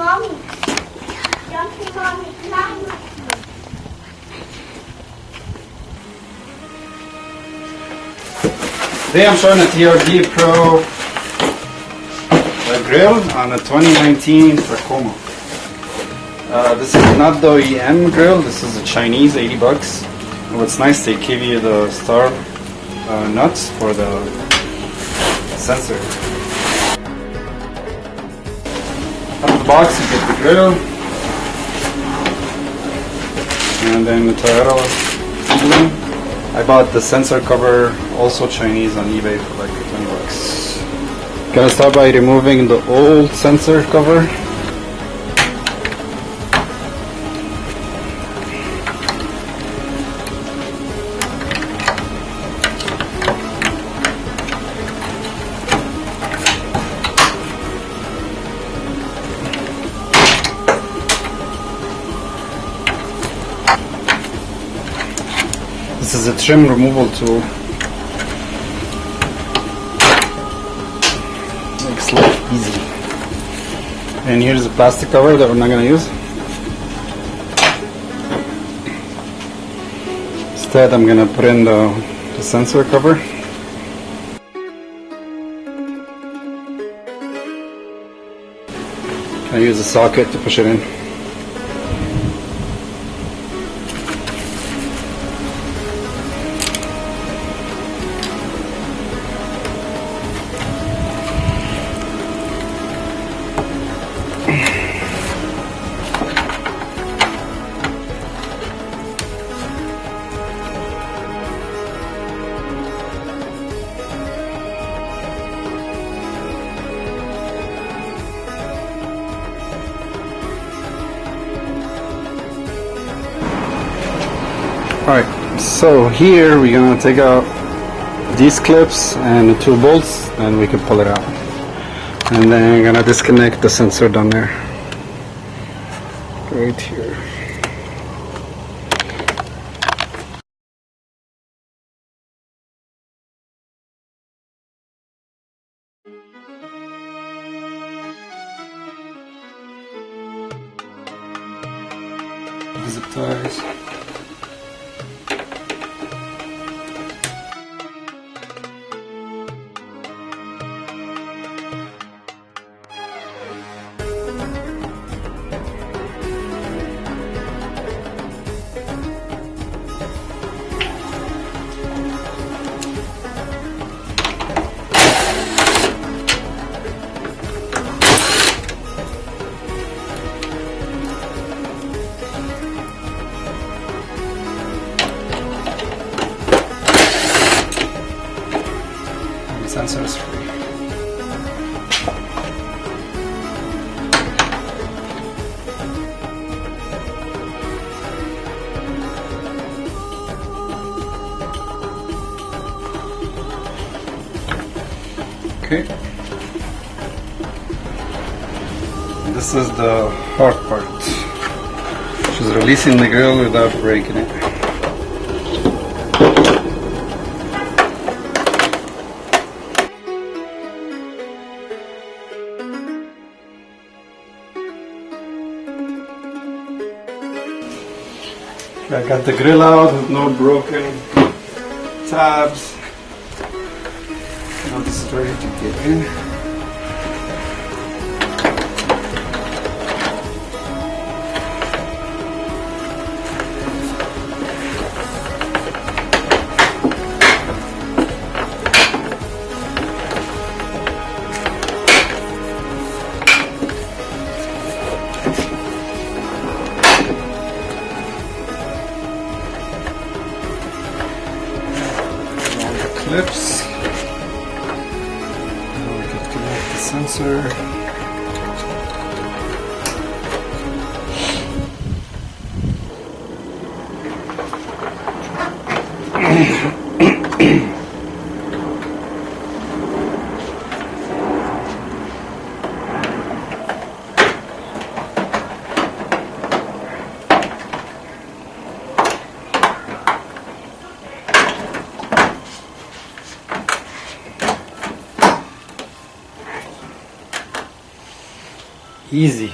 Mommy. Jumping Mommy. Mommy. Today I'm showing a TRD Pro grill on a 2019 Tacoma. This is not the EM grill, this is a Chinese, 80 bucks. And what's nice, they give you the star nuts for the sensor. Out of the box you get the grill, and then the Toyota sealing. I bought the sensor cover, also Chinese, on eBay for like 20 bucks. Gonna start by removing the old sensor cover. This is a trim removal tool. Makes life easy. And here's the plastic cover that we're not going to use. Instead, I'm going to put in the sensor cover. I use a socket to push it in. Alright, so here we're gonna take out these clips and the two bolts, and we can pull it out. And then I'm gonna disconnect the sensor down there. Right here. Zip ties. Sensor is free. Okay. This is the hard part, which is releasing the grill without breaking it. I got the grill out with no broken tabs. Now this is ready to get in. Clips. Now we can connect the sensor. Easy.